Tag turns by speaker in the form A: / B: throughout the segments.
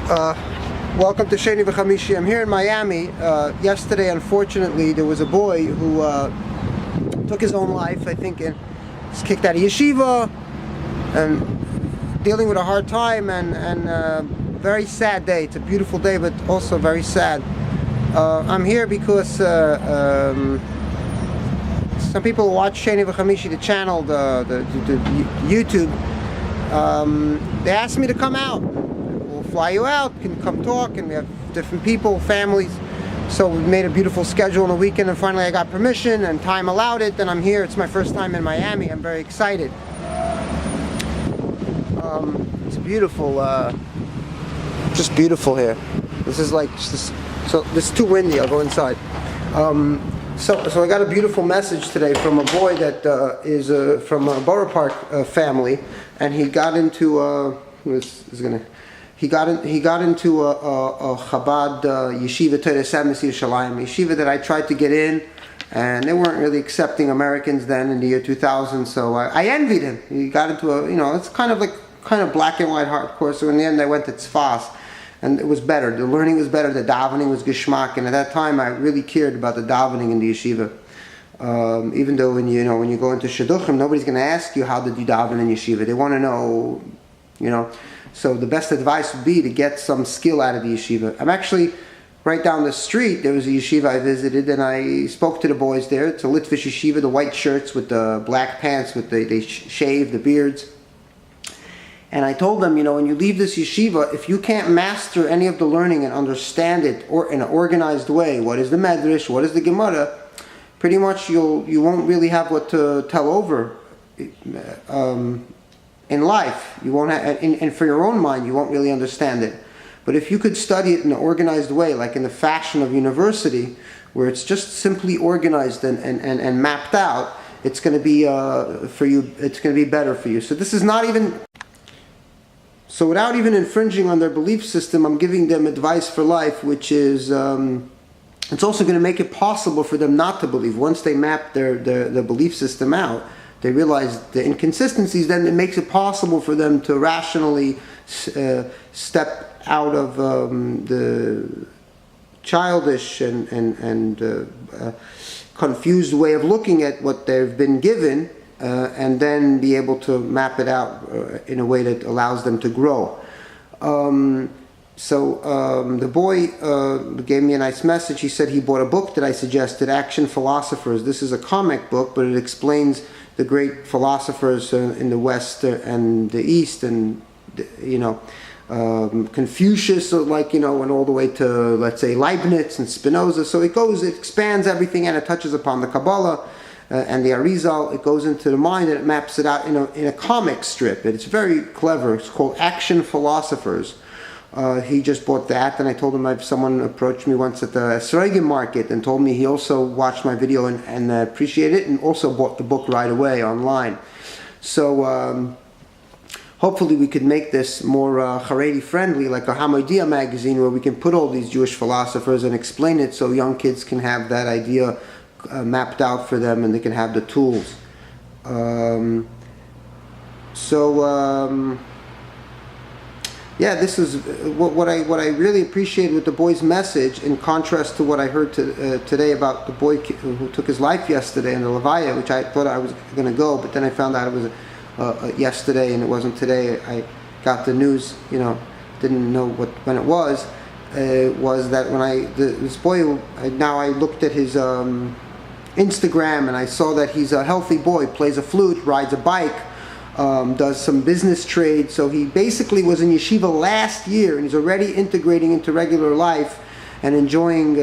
A: Welcome to Sheni V'Chamishi. I'm here in Miami. Yesterday, unfortunately, there was a boy who took his own life, I think, and was kicked out of Yeshiva and dealing with a hard time and very sad day. It's a beautiful day, but also very sad. I'm here because some people watch Sheni V'Chamishi, the channel, the YouTube. They asked me to come out. Fly you out, can come talk, and we have different people, families. So we made a beautiful schedule on the weekend, and finally I got permission and time allowed it, and I'm here. It's my first time in Miami. I'm very excited. It's beautiful, just beautiful here. This is like just so this is too windy. I'll go inside. So I got a beautiful message today from a boy that is from a Borough Park family, and he got into He got into a Chabad Yeshiva Teres Emes Yerushalayim, yeshiva that I tried to get in, and they weren't really accepting Americans then in the year 2000. So I envied him. He got into it's kind of black and white hardcore. So in the end, I went to Tzfas, and it was better. The learning was better. The davening was geschmack, and at that time, I really cared about the davening in the yeshiva. Even though when you go into shidduchim, nobody's going to ask you how did you daven in yeshiva. They want to know, So the best advice would be to get some skill out of the yeshiva. I'm actually right down the street. There was a yeshiva I visited, and I spoke to the boys there. It's a Litvish yeshiva, the white shirts with the black pants, they shave the beards. And I told them, when you leave this yeshiva, if you can't master any of the learning and understand it or in an organized way, what is the medrash, what is the Gemara, pretty much you won't really have what to tell over. In life, you won't have, and for your own mind, you won't really understand it. But if you could study it in an organized way, like in the fashion of university, where it's just simply organized and mapped out, it's going to be for you. It's going to be better for you. So this is not even. So without even infringing on their belief system, I'm giving them advice for life, which is it's also going to make it possible for them not to believe once they map their belief system out. They realize the inconsistencies, then it makes it possible for them to rationally step out of the childish and confused way of looking at what they've been given, and then be able to map it out in a way that allows them to grow. The boy gave me a nice message. He said he bought a book that I suggested, Action Philosophers. This is a comic book, but it explains the great philosophers in the West and the East, and Confucius, and all the way to, let's say, Leibniz and Spinoza. So it expands everything, and it touches upon the Kabbalah and the Arizal. It goes into the mind and it maps it out in a comic strip. It's very clever. It's called Action Philosophers. He just bought that, and I told him someone approached me once at the Esrogim market and told me he also watched my video and appreciated it, and also bought the book right away online. So hopefully we could make this more Haredi friendly, like a Hamodia magazine, where we can put all these Jewish philosophers and explain it so young kids can have that idea mapped out for them, and they can have the tools. This is what I really appreciate with the boy's message, in contrast to what I heard today about the boy who took his life yesterday in the Levaya, which I thought I was going to go, but then I found out it was yesterday and it wasn't today. I got the news, didn't know when it was. Was that when this boy, now I looked at his Instagram, and I saw that he's a healthy boy, plays a flute, rides a bike, does some business trade. So he basically was in yeshiva last year, and he's already integrating into regular life and enjoying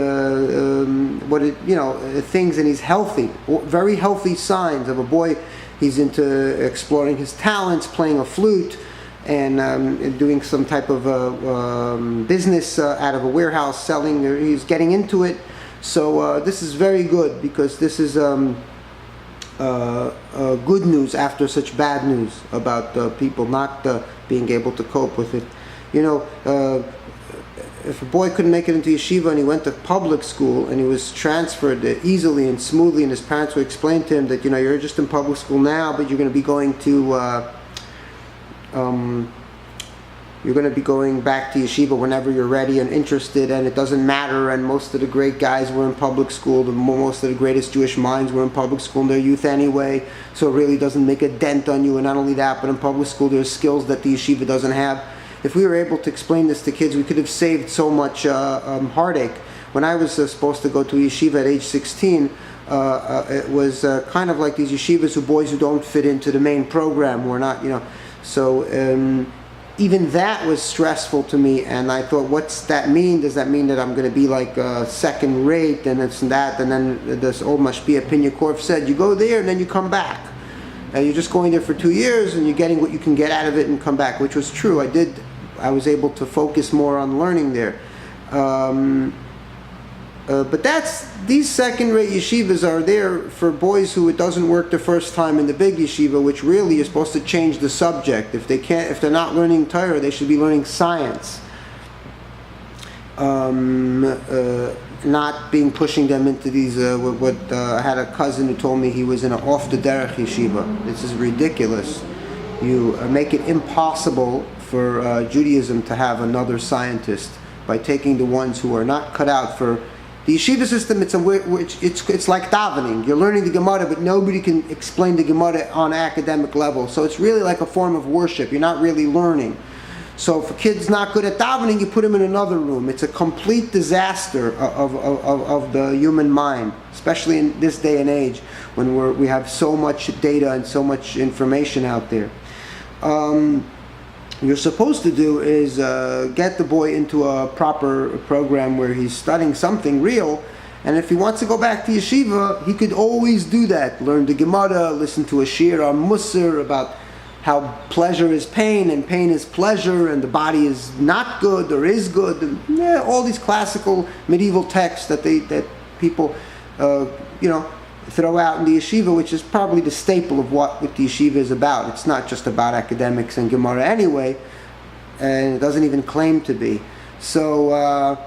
A: things, and he's healthy. Very healthy signs of a boy. He's into exploring his talents, playing a flute, and doing some type of business out of a warehouse, selling. He's getting into it. So this is very good, because this is good news after such bad news about people not being able to cope with it. If a boy couldn't make it into yeshiva and he went to public school and he was transferred easily and smoothly, and his parents would explain to him that you're just in public school now, but you're going to be going to You're going to be going back to yeshiva whenever you're ready and interested, and it doesn't matter. And most of the great guys were in public school. Most of the greatest Jewish minds were in public school in their youth anyway, so it really doesn't make a dent on you. And not only that, but in public school there's skills that the yeshiva doesn't have. If we were able to explain this to kids, we could have saved so much heartache. When I was supposed to go to yeshiva at age 16, it was kind of like these yeshivas of boys who don't fit into the main program, who are not, so even that was stressful to me, and I thought, what's that mean? Does that mean that I'm going to be like second rate, and it's that? And then this old Mashpia Pinyakorf said, you go there and then you come back. And you're just going there for 2 years and you're getting what you can get out of it and come back, which was true. I was able to focus more on learning there. But these second-rate yeshivas are there for boys who it doesn't work the first time in the big yeshiva, which really is supposed to change the subject. If they're not learning Torah, they should be learning science. Not pushing them into these. I had a cousin who told me he was in an off the derech yeshiva. This is ridiculous. You make it impossible for Judaism to have another scientist by taking the ones who are not cut out for. The yeshiva system, it's like davening. You're learning the Gemara, but nobody can explain the Gemara on an academic level. So it's really like a form of worship. You're not really learning. So if a kid's not good at davening, you put him in another room. It's a complete disaster of the human mind, especially in this day and age when we have so much data and so much information out there. What you're supposed to do is get the boy into a proper program where he's studying something real, and if he wants to go back to yeshiva, he could always do that. Learn the Gemara, listen to a shir on Musar about how pleasure is pain and pain is pleasure and the body is not good or is good. And, all these classical medieval texts that people throw out in the yeshiva, which is probably the staple of what the yeshiva is about. It's not just about academics and Gemara anyway, and it doesn't even claim to be. So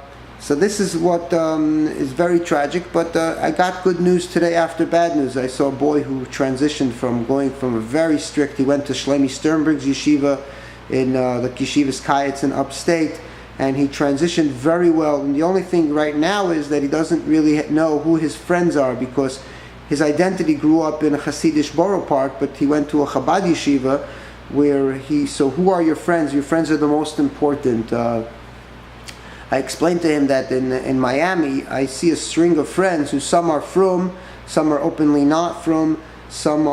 A: this is what is very tragic, but I got good news today after bad news. I saw a boy who transitioned from going from a very strict, he went to Shlomi Sternberg's yeshiva in the Yeshivas Kayetz in upstate, and he transitioned very well. And the only thing right now is that he doesn't really know who his friends are, because his identity grew up in a Hasidish borough park, but he went to a Chabad yeshiva where so who are your friends? Your friends are the most important. I explained to him that in Miami, I see a string of friends who some are from, some are openly not from, some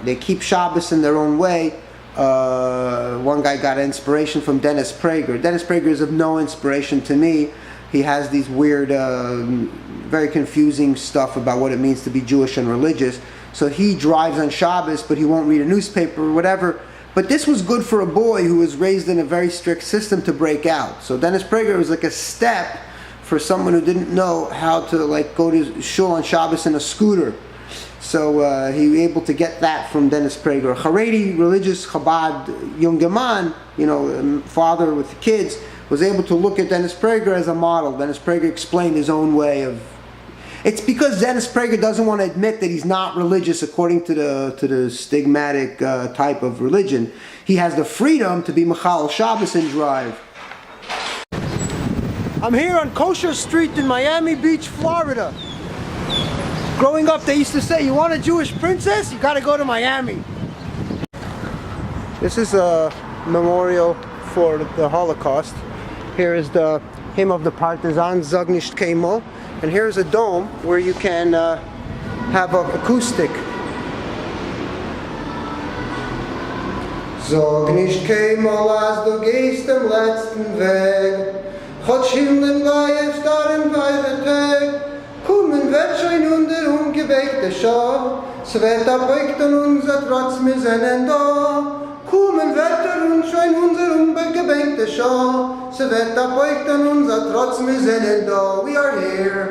A: they keep Shabbos in their own way. One guy got inspiration from Dennis Prager. Dennis Prager is of no inspiration to me. He has these weird, very confusing stuff about what it means to be Jewish and religious. So he drives on Shabbos, but he won't read a newspaper or whatever. But this was good for a boy who was raised in a very strict system to break out. So Dennis Prager was like a step for someone who didn't know how to go to shul on Shabbos in a scooter. So he was able to get that from Dennis Prager. A Haredi, religious Chabad younger man, father with the kids, was able to look at Dennis Prager as a model. Dennis Prager explained his own way of. It's because Dennis Prager doesn't want to admit that he's not religious according to the stigmatic type of religion. He has the freedom to be Michal Shabbos and drive. I'm here on Kosher Street in Miami Beach, Florida. Growing up, they used to say, you want a Jewish princess? You got to go to Miami. This is a memorial for the Holocaust. Here is the hymn of the Partisans, Sag nicht keinmal. And here's a dome where you can have an acoustic. Sag nicht keinmal, als du gehst am letzten Weg. Gott schimmeln bleibst darin weichen Tag. Kommen wird schon unter ungeweckte Schau. Es wird abbeugt an unser Trotz, wir sind da. Kommen wird schon unser ungeweckte Schau. Es wird abbeugt an unser Trotz, wir sind da. We are here.